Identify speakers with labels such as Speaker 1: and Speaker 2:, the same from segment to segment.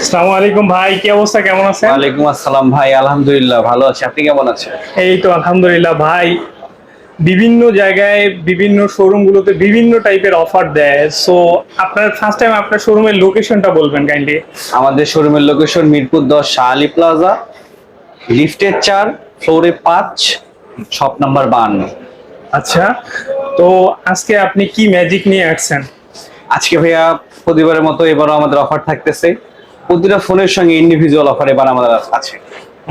Speaker 1: আসসালামু আলাইকুম ভাই, কি অবস্থা, কেমন আছেন?
Speaker 2: ওয়ালাইকুম আসসালাম ভাই, আলহামদুলিল্লাহ ভালো আছি। আপনি কেমন আছেন?
Speaker 1: এই তো আলহামদুলিল্লাহ ভাই। বিভিন্ন জায়গায় বিভিন্ন শোরুম গুলোতে বিভিন্ন টাইপের অফার দেয়। সো আপনার ফার্স্ট টাইম আপনার শোরুমের লোকেশনটা বলবেন কাইন্ডলি।
Speaker 2: আমাদের শোরুমের লোকেশন মিরপুর 10 শাহ আলী প্লাজা, লিফটের 4, ফ্লোরে 5, শপ নাম্বার 52।
Speaker 1: আচ্ছা, তো আজকে আপনি কি ম্যাজিক নিয়ে আসছেন?
Speaker 2: আজকে ভাইয়া প্রতিবারের মতো এবারও আমাদের অফার থাকতেছে। প্রতিটা ফোনের সঙ্গে ইন্ডিভিজুয়াল অফার এবার আমাদের আছে।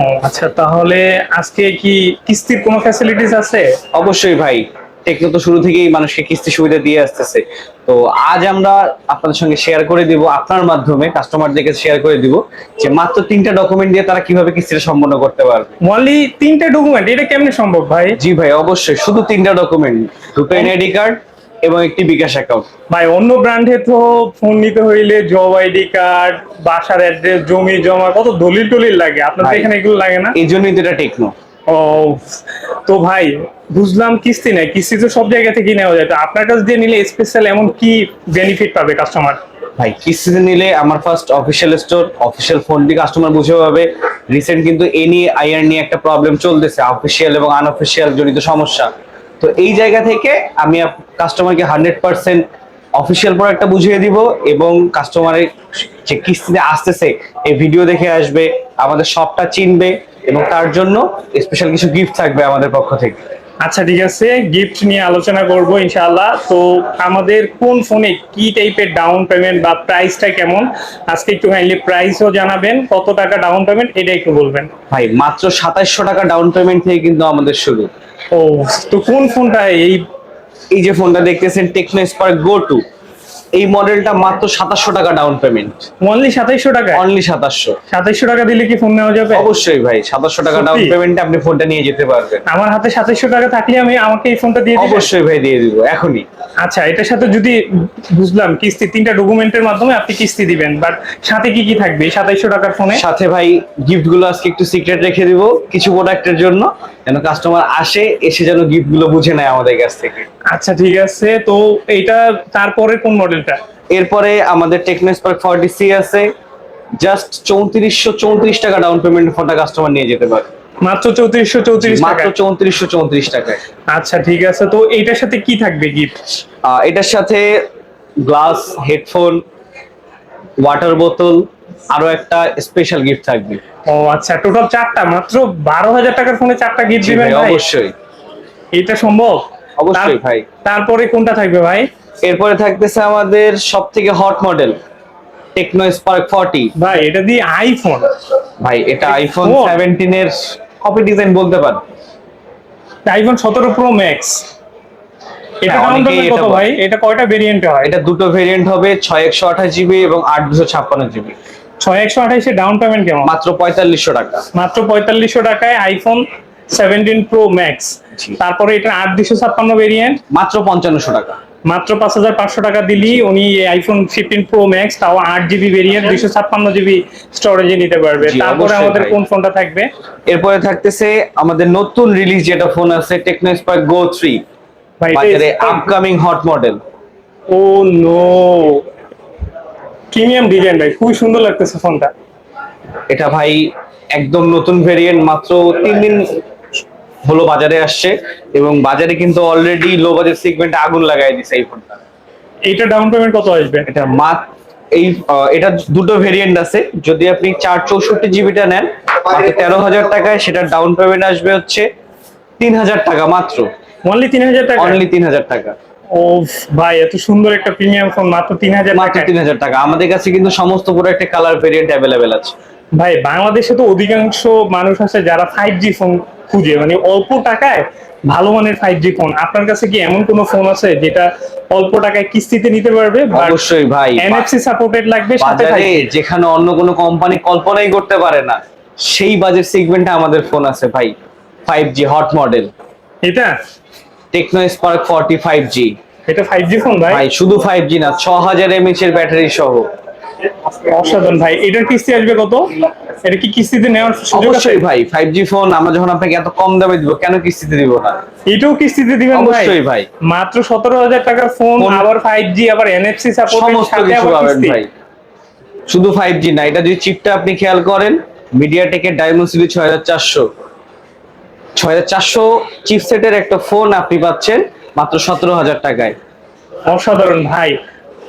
Speaker 1: ও আচ্ছা, তাহলে আজকে কি কিস্তির কোনো ফ্যাসিলিটিস আছে?
Speaker 2: অবশ্যই ভাই, টেকনো তো শুরু থেকেই মানুষকে কিস্তি সুবিধা দিয়ে আসতেছে। তো আজ আমরা আপনাদের সঙ্গে শেয়ার করে দিব, আপনার মাধ্যমে কাস্টমারদেরকে শেয়ার করে দিব যে মাত্র 3টা ডকুমেন্ট দিয়ে তারা কিভাবে কিস্তিটা সম্পন্ন করতে পারবে।
Speaker 1: অনলি 3টা ডকুমেন্ট? এটা কেমনে সম্ভব ভাই?
Speaker 2: জি ভাই, অবশ্যই শুধু 3টা ডকুমেন্ট, দুটো এনআইডি কার্ড এবং একটি বিকাশ অ্যাকাউন্ট।
Speaker 1: ভাই অন্য ব্র্যান্ডে তো ফোন নিতে হইলে জব আইডি কার্ড, বাসার অ্যাড্রেস, জমি জমা, কত দলিল টলিল লাগে। আপনাদের এখানে এগুলো লাগে না?
Speaker 2: এই জন্যই তো এটা টেকনো।
Speaker 1: ও, তো ভাই বুঝলাম কিস্তি নাই, কিস্তি তো সব জায়গা থেকেই নেওয়া যায়, তো আপনার কাছ দিয়ে নিলে স্পেশাল এমন কি বেনিফিট পাবে কাস্টমার?
Speaker 2: ভাই কিস্তিতে নিলে আমার first official store, official phone দিয়ে কাস্টমার বুঝে পাবে। রিসেন্ট কিন্তু এ নিয়ে আইআর নিয়ে একটা প্রবলেম চলতেছে, অফিসিয়াল এবং আনঅফিসিয়াল জড়িত সমস্যা। তো এই জায়গা থেকে আমি কাস্টমারকে 100% অফিসিয়াল প্রোডাক্টটা বুঝিয়ে দিব এবং কাস্টমারের যে কিস্তিতে আসতেছে এই ভিডিও দেখে আসবে, আমাদের শপটা চিনবে এবং তার জন্য স্পেশাল কিছু গিফট থাকবে আমাদের পক্ষ থেকে।
Speaker 1: আচ্ছা ঠিক আছে, গিফট নিয়ে আলোচনা করব ইনশাআল্লাহ। তো আমাদের কোন ফোনে কি টাইপের ডাউন পেমেন্ট বা প্রাইসটা কেমন, আজকে একটু কাইন্ডলি প্রাইসও জানাবেন, কত টাকা ডাউন পেমেন্ট এটা একটু বলবেন।
Speaker 2: ভাই মাত্র 2700 টাকা ডাউন পেমেন্ট থেকে কিন্তু আমাদের শুরু।
Speaker 1: ও, তো কোন ফোনটা? এই
Speaker 2: এই যে ফোনটা দেখতেছেন টেকনো স্পার্ক গো 2, এই মডেলটা মাত্র 2700 টাকা ডাউন পেমেন্ট।
Speaker 1: অনলি 2700 টাকা?
Speaker 2: অনলি 2700।
Speaker 1: 2700 টাকা দিলে কি ফোন নেওয়া যাবে?
Speaker 2: অবশ্যই ভাই, 2700 টাকা ডাউন
Speaker 1: সত্যি?
Speaker 2: পেমেন্টে আপনি ফোনটা নিয়ে যেতে পারবেন।
Speaker 1: আমার হাতে 2700 টাকা থাকলে আমাকে এই ফোনটা দিয়ে দিবেন?
Speaker 2: অবশ্যই ভাই, দিয়ে দিব এখনই।
Speaker 1: আচ্ছা, এটার সাথে যদি বুঝলাম কিস্তি 3টা ডকুমেন্টের মাধ্যমে আপনি কিস্তি দিবেন, বাট সাথে কি কি থাকবে এই 2700 টাকার ফোনে?
Speaker 2: সাথে ভাই গিফট গুলো আজকে একটু সিক্রেট রেখে দিব কিছু প্রোডাক্টের জন্য, যেন কাস্টমার এসে যেন গিফট গুলো বুঝে নেয় আমাদের কাছ থেকে।
Speaker 1: আচ্ছা ঠিক আছে, তো এইটা তারপরে কোন মডেলটা?
Speaker 2: এরপরে আমাদের টেকনো স্পার্ক 40C আছে, জাস্ট 3434 টাকা ডাউন পেমেন্ট ফোনটা কাস্টমার নিয়ে যেতে পারে।
Speaker 1: মাত্র 3434
Speaker 2: মাত্র
Speaker 1: টাকা?
Speaker 2: 3434 টাকায়।
Speaker 1: আচ্ছা ঠিক আছে, তো এইটার সাথে কি থাকবে গিফট?
Speaker 2: এটার সাথে গ্লাস, হেডফোন, ওয়াটার বোতল, আরো একটা স্পেশাল গিফট থাকবে।
Speaker 1: ও আচ্ছা, টোটাল 4টা, মাত্র 12,000 টাকার ফোনে 4টা গিফট
Speaker 2: জি
Speaker 1: দিবেন
Speaker 2: ভাই,
Speaker 1: ভাই?
Speaker 2: অবশ্যই
Speaker 1: এটা সম্ভব?
Speaker 2: অবশ্যই ভাই।
Speaker 1: তারপরে কোনটা থাকবে ভাই?
Speaker 2: এরপরে থাকতেছে আমাদের সব থেকে হট মডেল টেকনো স্পার্ক 40।
Speaker 1: ভাই এটা দিয়ে আইফোন?
Speaker 2: ভাই এটা আইফোন
Speaker 1: ফোন?
Speaker 2: 17 এর কপি ডিজাইন বলতে পারেন।
Speaker 1: IPhone 17 pro max? এটা
Speaker 2: হ্যাঁ,
Speaker 1: ডাউন
Speaker 2: অনেকেই
Speaker 1: পেমেন্ট
Speaker 2: এটা
Speaker 1: কত
Speaker 2: বলে।
Speaker 1: ভাই? এটা কয়টা ভেরিয়েন্টে হয়?
Speaker 2: এটা দুটো ভেরিয়েন্ট হবে, 6128GB এবং 8256GB।
Speaker 1: 6128 ডাউন পেমেন্ট কেমন?
Speaker 2: মাত্র 4500 টাকা।
Speaker 1: মাত্র 4500 টাকায় আইফোন 17 প্রো ম্যাক্স।
Speaker 2: জি।
Speaker 1: তারপরে এটা 8256 ভেরিয়েন্ট
Speaker 2: মাত্র 5500 টাকা।
Speaker 1: মাত্র 5500 টাকা দিলি উনি আইফোন 15 প্রো ম্যাক্স, তাও 8GB ভেরিয়েন্ট, 256GB স্টোরেজে নিতে পারবে।
Speaker 2: জি,
Speaker 1: তারপরে
Speaker 2: অবশ্যই
Speaker 1: আমাদের
Speaker 2: ভাই।
Speaker 1: কোন ফোনটা থাকবে?
Speaker 2: এরপরে থাকতেছে আমাদের নতুন রিলিজ যেটা ফোন আছে টেকনো স্পার্ক গো 3,
Speaker 1: ভাই
Speaker 2: বাজারে আপকামিং হট মডেল।
Speaker 1: ও নো, প্রিমিয়াম ডিজাইন ভাই, খুবই সুন্দর লাগতেছে ফোনটা।
Speaker 2: এটা ভাই একদম নতুন ভেরিয়েন্ট, মাত্র 3 দিন হলো বাজারে আসছে এবং বাজারে কিন্তু অলরেডি লো বাজেট সেগমেন্টে আগুন লাগাই দিছে এই ফোনটা।
Speaker 1: এইটা ডাউন পেমেন্ট কত আসবে?
Speaker 2: এটা এটা দুটো ভেরিয়েন্ট আছে, যদি আপনি 464GBটা নেন মাত্র 13,000 টাকায়, সেটা ডাউন পেমেন্ট আসবে হচ্ছে 3,000 টাকা মাত্র।
Speaker 1: অনলি 3000 টাকা?
Speaker 2: অনলি 3,000 টাকা।
Speaker 1: ও ভাই, এত সুন্দর একটা প্রিমিয়াম ফোন মাত্র 3000
Speaker 2: মাত্র
Speaker 1: টাকা?
Speaker 2: 3,000 টাকা। আমাদের কাছে কিন্তু সমস্ত প্রোডাক্টের কালার ভেরিয়েন্ট অ্যাভেলেবেল আছে।
Speaker 1: ভাই বাংলাদেশে তো অধিকাংশ মানুষ আছে যারা 5G ফোন খুঁজে, মানে অল্প টাকায় ভালো মানের 5G ফোন। আপনার কাছে কি এমন কোনো ফোন আছে যেটা অল্প টাকায় কিস্তিতে নিতে পারবে?
Speaker 2: অবশ্যই ভাই,
Speaker 1: NFC সাপোর্টেড লাগবে সাথে
Speaker 2: বাজারে
Speaker 1: 5G?
Speaker 2: যেখানে অন্য কোনো কোম্পানি কল্পনাই করতে পারে না সেই বাজেট সেগমেন্টে আমাদের ফোন আছে ভাই। 5G হট মডেল
Speaker 1: এটা
Speaker 2: টেকনো স্পার্ক 40 5G।
Speaker 1: এটা 5G ফোন ভাই?
Speaker 2: ভাই শুধু 5G না, 6000 mAh এর ব্যাটারি সহ।
Speaker 1: অসাধারণ ভাই, এটার কিস্তি আসবে কত? এটা কি কিস্তিতে নেওয়ার সুযোগ আছে?
Speaker 2: অবশ্যই ভাই, 5G ফোন আমরা যখন আপনাকে এত কম দামে দিব, কেন কিস্তিতে দিব না?
Speaker 1: এটাও কিস্তিতে দিবেন ভাই?
Speaker 2: অবশ্যই ভাই।
Speaker 1: মাত্র 17,000 টাকার ফোন,
Speaker 2: ফোন,
Speaker 1: আবার 5G, আবার NFC সাপোর্টেড,
Speaker 2: সমস্ত
Speaker 1: সাথে
Speaker 2: কিছু
Speaker 1: আবার
Speaker 2: পাবেন
Speaker 1: কিস্তি।
Speaker 2: ভাই। শুধু 5G না, এটা যদি চিপটা আপনি খেয়াল করেন, মিডিয়াটেকের ডায়মন্ডসিটি 6400 চিপসেটের একটা ফোন আপনি পাচ্ছেন মাত্র 17,000 টাকায়।
Speaker 1: অসাধারণ ভাই।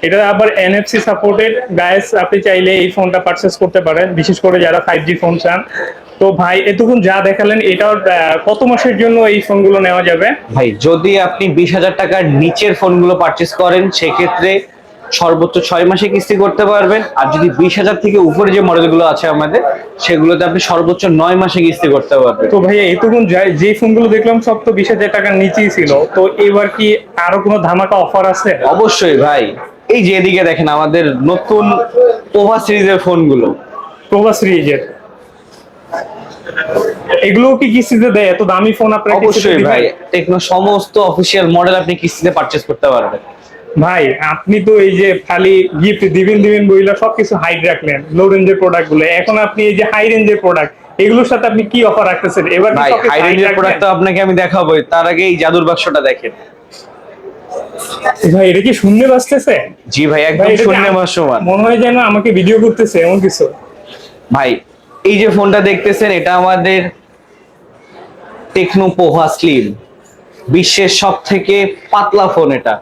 Speaker 1: এটা আবার NFC সাপোর্টেড গাইস, আপনি চাইলে এই ফোনটা পারচেজ করতে পারেন, বিশেষ করে যারা 5G ফোন চান। তো ভাই এতক্ষণ যা দেখালেন, এটার কত মাসের জন্য এই ফোনগুলো নেওয়া যাবে?
Speaker 2: ভাই যদি আপনি 20,000 টাকার নিচের ফোনগুলো পারচেজ করেন, সেক্ষেত্রে সর্বোচ্চ 6 মাসে কিস্তি করতে পারবেন। আর যদি 20,000 থেকে উপরে যে মডেলগুলো আছে আমাদের, সেগুলোতে আপনি সর্বোচ্চ 9 মাসে কিস্তি করতে পারবেন।
Speaker 1: তো ভাইয়া এতক্ষণ যে ফোনগুলো দেখলাম সব তো 20,000 টাকার নিচেই ছিল, তো এবার কি আরো কোনো ধামাকা অফার আছে?
Speaker 2: অবশ্যই ভাই, এই যে এদিকে দেখেন আমাদের নতুন পোভা সিরিজের ফোনগুলো।
Speaker 1: প্রভা সিরিজের এগুলো কি কিস্তিতে দেয়? এত দামি ফোন আপনারা কিস্তিতে
Speaker 2: অবশ্যই
Speaker 1: দিবেন?
Speaker 2: ভাই, টেকনো সমস্ত অফিসিয়াল মডেল আপনি কিস্তিতে পারচেজ করতে পারবেন।
Speaker 1: ভাই আপনি তো এই যে খালি গিফট দিবেন দিবেন বইলা সবকিছু হাইড রাখলেন লো রেঞ্জের প্রোডাক্ট গুলো, এখন আপনি এই যে হাই রেঞ্জের প্রোডাক্ট এগুলোর সাথে আপনি কি অফার রাখতেছেন এবার?
Speaker 2: ভাই হাই রেঞ্জের প্রোডাক্ট তো আপনাকে আমি দেখাবোই, তার আগে এই জাদুর বাক্সটা দেখেন।
Speaker 1: ভাই এটা কি শূন্য বাজতেছে?
Speaker 2: জি ভাই,
Speaker 1: ভাই
Speaker 2: একদম
Speaker 1: এটা কি
Speaker 2: শূন্য ভাসমান।
Speaker 1: মনে হয় যেন আমাকে ভিডিও করতেছে এমন কিছু।
Speaker 2: ভাই এই যে ফোনটা দেখতেছেন, এটা আমাদের টেকনো পোভা স্লিম, বিশ্বের সব থেকে পাতলা ফোন। এটা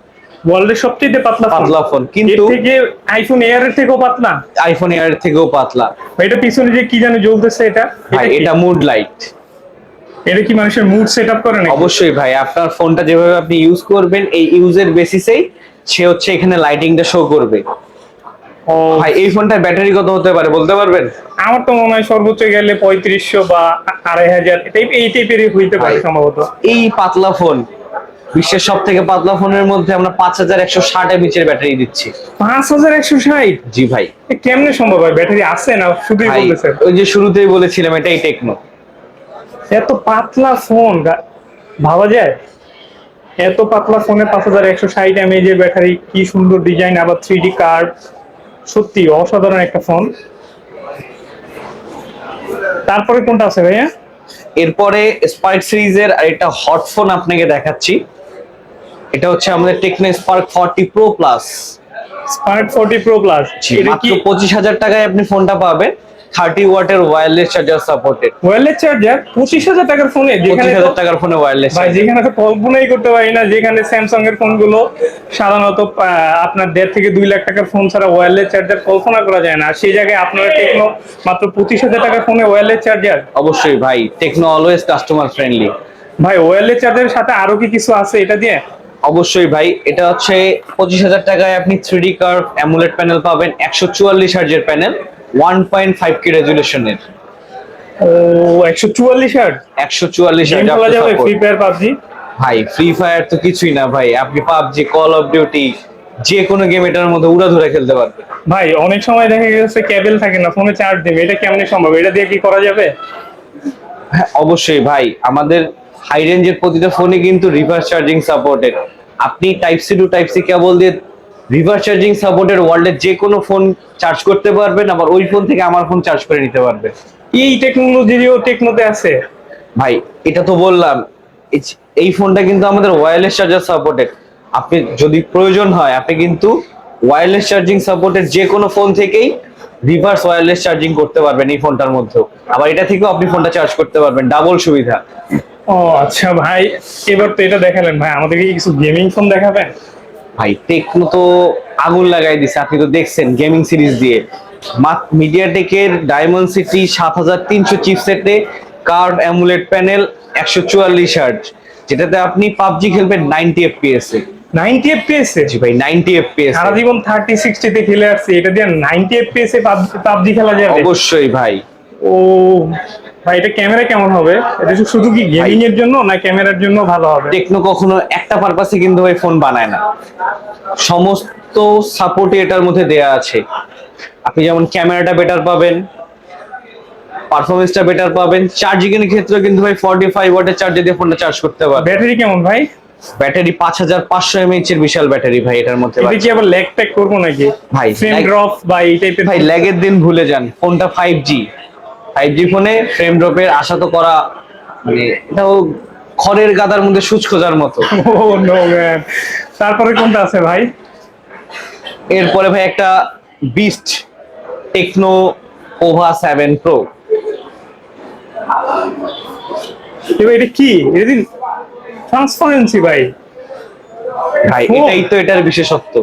Speaker 1: ওয়ার্ল্ডের সবচেয়ে
Speaker 2: পাতলা ফোন, কিন্তু
Speaker 1: এর থেকে আইফোন এয়ার এর থেকেও পাতলা।
Speaker 2: আইফোন এয়ার থেকেও পাতলা।
Speaker 1: ভাই এটা পিছনে যে কি জানি জ্বলতেছে, এটা
Speaker 2: ভাই
Speaker 1: কি?
Speaker 2: এটা মুড লাইট।
Speaker 1: এটা কি মানুষের মুড সেট আপ করে নাকি?
Speaker 2: অবশ্যই ভাই, আপনার ফোনটা যেভাবে আপনি ইউজ করবেন, এই ইউজের বেসিসেই সে হচ্ছে এখানে লাইটিংটা শো করবে।
Speaker 1: ও
Speaker 2: ভাই এই ফোনটার ব্যাটারি কত হতে পারে বলতে পারবেন?
Speaker 1: আমার তো মনে হয় সর্বোচ্চ গেলে 3500 বা 2500 এই টাইপেরই হইতে পারে
Speaker 2: ভাই,
Speaker 1: সম্ভবত।
Speaker 2: এই পাতলা ফোন, বিশ্বের সব থেকে পাতলা ফোনের মধ্যে আমরা 5160 এমএইচ এর ব্যাটারি দিচ্ছি।
Speaker 1: 5160?
Speaker 2: জি ভাই।
Speaker 1: কেমনে সম্ভব? হয় ব্যাটারি আছে না শুধুই
Speaker 2: ভাই
Speaker 1: বলতেছেন?
Speaker 2: ওই যে শুরুতেই বলেছিলাম, এটাই টেকনো।
Speaker 1: এত পাতলা ফোন ভাবা যায়? এত পাতলা ফোনে 5160 এমএএইচ এর ব্যাটারি, কি সুন্দর ডিজাইন, আবার 3D কার্ভ, সত্যি অসাধারণ একটা ফোন। তারপরে কোনটা আছে ভাইয়া?
Speaker 2: এরপরে স্পার্ক সিরিজের আর একটা হট ফোন আপনাকে দেখাচ্ছি। এটা হচ্ছে আমাদের Tecno Spark 40 pro plus.
Speaker 1: Spark 40 pro plus, এটা
Speaker 2: মাত্র
Speaker 1: কি
Speaker 2: 25,000 টাকায় আপনি ফোনটা পাবেন, 30 ওয়াটের wireless charger supported.
Speaker 1: Wireless charger 25,000 টাকার ফোনে? যেখানে
Speaker 2: 25,000 টাকার ফোনে ওয়্যারলেস।
Speaker 1: ভাই যেখানে তো কল্পনাই করতে পারি না, যেখানে স্যামসাং এর ফোনগুলো সাধারণত আপনার 1.5 থেকে 2 লাখ টাকার ফোন ছাড়া ওয়্যারলেস চার্জার কল্পনা করা যায় না, আর সেই জায়গায় আপনারা টেকনো মাত্র 25,000 টাকার ফোনে ওয়্যারলেস চার্জার।
Speaker 2: অবশ্যই ভাই, টেকনো অলওয়েজ কাস্টমার ফ্রেন্ডলি।
Speaker 1: ভাই ওয়্যারলেস চার্জারের সাথে আরো কি কিছু আছে এটা দিয়ে?
Speaker 2: অবশ্যই ভাই, এটা হচ্ছে 25,000 টাকায় আপনি 3D কার্ভ অ্যামুলেট প্যানেল পাবেন, 144 হার্জের প্যানেল, 1.5K রেজুলেশনের।
Speaker 1: ও 144 হার্জ
Speaker 2: 144
Speaker 1: গেম
Speaker 2: হার্জ
Speaker 1: খেলা যাবে?
Speaker 2: সাপোর্ট।
Speaker 1: Free fire, PUBG?
Speaker 2: ভাই ফ্রি ফায়ার তো কিছুই না ভাই, আপনি পাবজি, কল অফ ডিউটি, যে কোনো গেম এটার মধ্যে উড়াধুরা খেলতে পারবেন।
Speaker 1: ভাই অনেক সময় দেখা গেছে কেবল থাকে না ফোনে চার্জ দিবে, এটা কেমনে সম্ভব? এটা দিয়ে কি করা যাবে?
Speaker 2: হ্যাঁ অবশ্যই ভাই, আমাদের হাই রেঞ্জের প্রতিটা ফোনে কিন্তু রিভার্স চার্জিং সাপোর্টেড। আপনি type C to type C cable দিয়ে রিভার্স চার্জিং সাপোর্টেড ওয়ার্ল্ডের যে কোনো ফোন চার্জ করতে পারবেন, আবার ওই ফোন থেকে আমার ফোন চার্জ করে নিতে পারবেন।
Speaker 1: এই টেকনোলজিও টেকনোতে আছে?
Speaker 2: ভাই এটা তো বললাম, এই ফোনটা কিন্তু আমাদের ওয়্যারলেস চার্জার সাপোর্টেড। আপনি যদি প্রয়োজন হয়, আপনি কিন্তু ওয়্যারলেস চার্জিং সাপোর্টেড যে কোনো ফোন থেকেই রিভার্স ওয়্যারলেস চার্জিং করতে পারবেন এই ফোনটার মধ্যেও, আবার এটা থেকেও আপনি ফোনটা চার্জ করতে পারবেন, ডাবল সুবিধা।
Speaker 1: ও আচ্ছা ভাই, এবার তো এটা দেখালেন, ভাই আমাদেরকে কি কিছু গেমিং ফোন দেখাবেন?
Speaker 2: ভাই টেকনো তো আগুন লাগাই দিছে, আপনি তো দেখছেন গেমিং সিরিজ দিয়ে। মিডিয়াটেকের ডায়মন্ডসিটি 7300 চিপসেটে কার্ভ অ্যামুলেট প্যানেল, 144 হার্জ, যেটাতে আপনি পাবজি খেলবেন 90 এফপিএস এ।
Speaker 1: 90 এফপিএস এ?
Speaker 2: জি ভাই, 90 এফপিএস।
Speaker 1: সারা জীবন 30 60 তে খেলে আসছি, এটা দিয়ে 90 এফপিএস এ পাবজি খেলা যাবে?
Speaker 2: অবশ্যই ভাই।
Speaker 1: ও ভাই, এটা ক্যামেরা কেমন হবে? এটা শুধু কি গেমিং এর জন্য না ক্যামেরার জন্য ভালো হবে?
Speaker 2: টেকনো কখনো একটা পারপাসে কিন্তু ভাই ফোন বানায় না, সমস্ত সাপোর্টই এটার মধ্যে দেয়া আছে। আপনি যেমন ক্যামেরাটা বেটার পাবেন, পারফরমেন্সটা বেটার পাবেন, চার্জিং এর ক্ষেত্রে কিন্তু ভাই 45 ওয়াটের চার্জার দিয়ে ফোনটা চার্জ করতে পারবেন।
Speaker 1: ব্যাটারি কেমন ভাই?
Speaker 2: ব্যাটারি 5500 এর বিশাল ব্যাটারি ভাই এটার মধ্যে
Speaker 1: এটা কি আবার ল্যাগ ট্যাগ করবো নাকি
Speaker 2: ভাই,
Speaker 1: ফ্রেম
Speaker 2: lag-
Speaker 1: ড্রপ বা এই টাইপের?
Speaker 2: ভাই ল্যাগের দিন ভুলে যান, ফোনটা 5G ফোনে ফ্রেম ড্রপের আশা তো করা মানে এটাও খড়ের গাদার মধ্যে সূচ খোঁজার মতো।
Speaker 1: ও নো ম্যান। তারপরে কোনটা আছে ভাই?
Speaker 2: এরপরে ভাই একটা বিস্ট টেকনো পোভা 7 প্রো।
Speaker 1: এবার এটা কি? এটা দিন ট্রান্সপারেন্সি ভাই।
Speaker 2: ভাই
Speaker 1: ও।
Speaker 2: এটাই তো এটার বিশেষত্ব,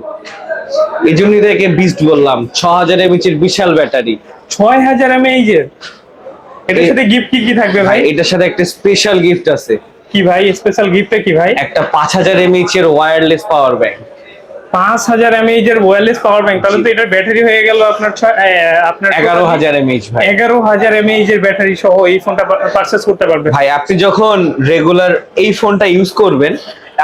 Speaker 2: এই জন্যই তো একে বিস্ট বললাম। 6000 এর বিশাল ব্যাটারি।
Speaker 1: 6000 mAh এর। এটার সাথে গিফট কি কি থাকবে
Speaker 2: ভাই
Speaker 1: ভাই?
Speaker 2: এটার সাথে একটা স্পেশাল গিফট আছে,
Speaker 1: কি ভাই স্পেশাল গিফটটা কি ভাই?
Speaker 2: একটা 5000 এর ওয়্যারলেস পাওয়ার ব্যাংক।
Speaker 1: 5000 mAh এর ওয়্যারলেস পাওয়ার ব্যাংক, তাহলে
Speaker 2: জি।
Speaker 1: তো এটার ব্যাটারি হয়ে গেল আপনার আপনার
Speaker 2: 11000 ভাই।
Speaker 1: 11000 mAh এর ব্যাটারি সহ এই ফোনটা পারচেজ করতে পারবেন।
Speaker 2: ভাই আপনি যখন রেগুলার এই ফোনটা ইউজ করবেন,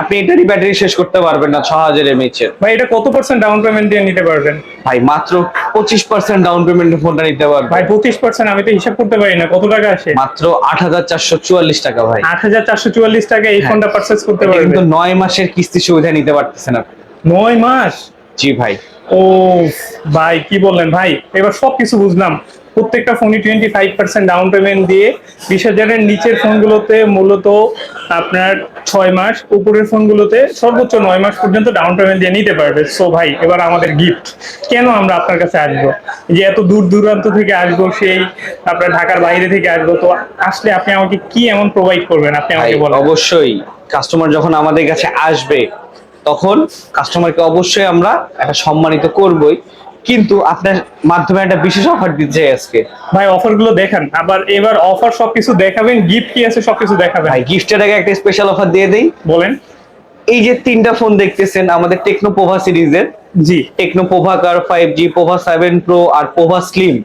Speaker 2: আপনি এটারই ব্যাটারি শেষ করতে পারবেন না 6000 এর।
Speaker 1: ভাই এটা কত পার্সেন্ট ডাউন পেমেন্ট দিয়ে নিতে পারবেন?
Speaker 2: ভাই মাত্র 25% ডাউন পেমেন্টে ফোনটা নিতে পারবেন।
Speaker 1: ভাই 25%? আমি তো হিসাব করতে পারি না, কত টাকা আসে?
Speaker 2: মাত্র 8444 টাকা ভাই।
Speaker 1: 8444 টাকা এই
Speaker 2: হ্যাঁ।
Speaker 1: ফোনটা পারচেজ করতে
Speaker 2: এটা
Speaker 1: পারবেন।
Speaker 2: কিন্তু 9 মাসের কিস্তি সুবিধা নিতে পারতেছেন আপনি।
Speaker 1: 9 মাস?
Speaker 2: জি ভাই।
Speaker 1: ও ভাই কি বললেন ভাই, এবার সবকিছু বুঝলাম। প্রত্যেকটা ফোনই 25% ডাউন পেমেন্ট দিয়ে 20,000 এর নিচের ফোনগুলোতে মূলত আপনার 6 মাস, উপরের ফোনগুলোতে সর্বোচ্চ 9 মাস পর্যন্ত ডাউন পেমেন্ট দিয়ে নিতে পারবে। সো ভাই এবার আমাদের গিফট, কেন আমরা আপনার কাছে আসবো? যে এত দূর দূরান্ত থেকে আসবো, সেই আপনার ঢাকার বাইরে থেকে আসবো, তো আসলে আপনি আমাকে কি এমন প্রোভাইড করবেন আপনি
Speaker 2: ভাই
Speaker 1: আমাকে বলেন।
Speaker 2: অবশ্যই কাস্টমার যখন আমাদের কাছে আসবে তখন কাস্টমারকে অবশ্যই আমরা একটা সম্মানিত করবই, কিন্তু আপনার মাধ্যমে একটা বিশেষ অফার দিতে চাই আজকে।
Speaker 1: ভাই অফার গুলো দেখান, আবার এবার অফার সবকিছু দেখাবেন, গিফট কি আছে সবকিছু দেখাবেন।
Speaker 2: ভাই গিফটের আগে একটা স্পেশাল অফার দিয়ে দেই।
Speaker 1: বলেন।
Speaker 2: এই যে 3টা ফোন দেখতেছেন আমাদের টেকনো পোভা সিরিজের,
Speaker 1: জি।
Speaker 2: টেকনো পোভা কার 5G, পোভা 7 প্রো আর পোভা স্লিম,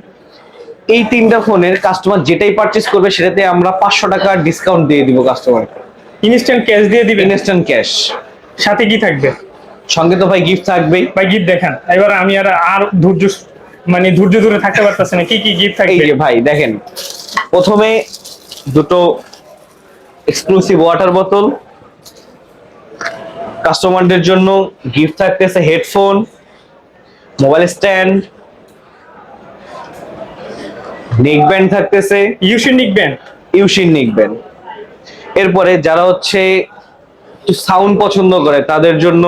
Speaker 2: এই 3টা ফোনের কাস্টমার যেটাই পারচেজ করবে সেটাতে আমরা 500 টাকা ডিসকাউন্ট দিয়ে দিব কাস্টমারকে।
Speaker 1: ইনস্ট্যান্ট ক্যাশ দিয়ে দিবেন?
Speaker 2: Instant cash.
Speaker 1: সাথে কি থাকবে?
Speaker 2: সঙ্গে তো ভাই গিফট থাকবেই।
Speaker 1: ভাই গিফট দেখান, এবার আমি আর ধৈর্য ধরে থাকতে পারতেছি না, কি কি গিফট
Speaker 2: এই
Speaker 1: থাকবে?
Speaker 2: যে ভাই দেখেন, প্রথমে দুটো এক্সক্লুসিভ ওয়াটার বোতল, কাস্টমারদের জন্য গিফট থাকতেছে headphone, mobile stand, neck band থাকতেছে,
Speaker 1: ইউসি নিকবেন।
Speaker 2: Yuxin neck band. এরপরে যারা হচ্ছে একটু সাউন্ড পছন্দ করে তাদের জন্য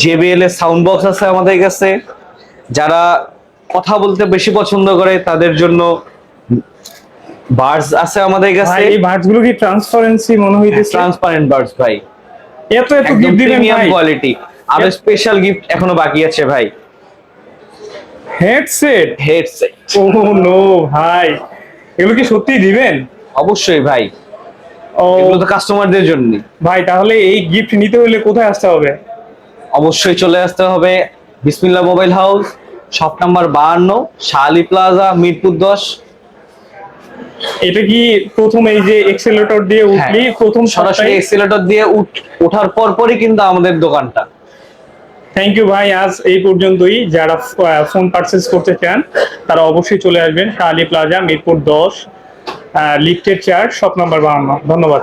Speaker 2: JBL এর সাউন্ড বক্স আছে আমাদের কাছে। যারা কথা বলতে বেশি পছন্দ করে তাদের জন্য বার্ডস আছে আমাদের
Speaker 1: ভাই
Speaker 2: কাছে।
Speaker 1: এই বার্ডস গুলো কি ট্রান্সপারেন্সি মনে হইতেছে?
Speaker 2: ট্রান্সপারেন্ট বার্ডস ভাই,
Speaker 1: এত
Speaker 2: একদম
Speaker 1: গিফট দিবেন
Speaker 2: প্রিমিয়াম
Speaker 1: ভাই?
Speaker 2: কোয়ালিটি। আরো স্পেশাল গিফট এখনো বাকি আছে ভাই,
Speaker 1: হেডসেট?
Speaker 2: হেডসেট।
Speaker 1: ও নো ভাই, এগুলো কি সত্যি দিবেন?
Speaker 2: অবশ্যই ভাই,
Speaker 1: ও
Speaker 2: এগুলো তো কাস্টমারদের জন্য।
Speaker 1: ভাই তাহলে এই গিফট নিতে হলে কোথায় আসতে হবে?
Speaker 2: অবশ্যই চলে আসতে হবে বিসমিল্লাহ মোবাইল হাউস, শপ নাম্বার 52, শালি প্লাজা, মিরপুর 10।
Speaker 1: এটা কি প্রথম এই যে এক্সেলেটর দিয়ে উঠলি প্রথম
Speaker 2: সরাসরি
Speaker 1: সপ্তাহে?
Speaker 2: এক্সেলেটর দিয়ে ওঠার পরই কিন্তু আমাদের দোকানটা।
Speaker 1: থ্যাংক ইউ ভাই, আজ এই পর্যন্তই। যারা ফোন পারচেজ করতে চান তারা অবশ্যই চলে আসবেন শালি প্লাজা, মিরপুর 10, লিফটের 4, শপ নাম্বার 52। ধন্যবাদ।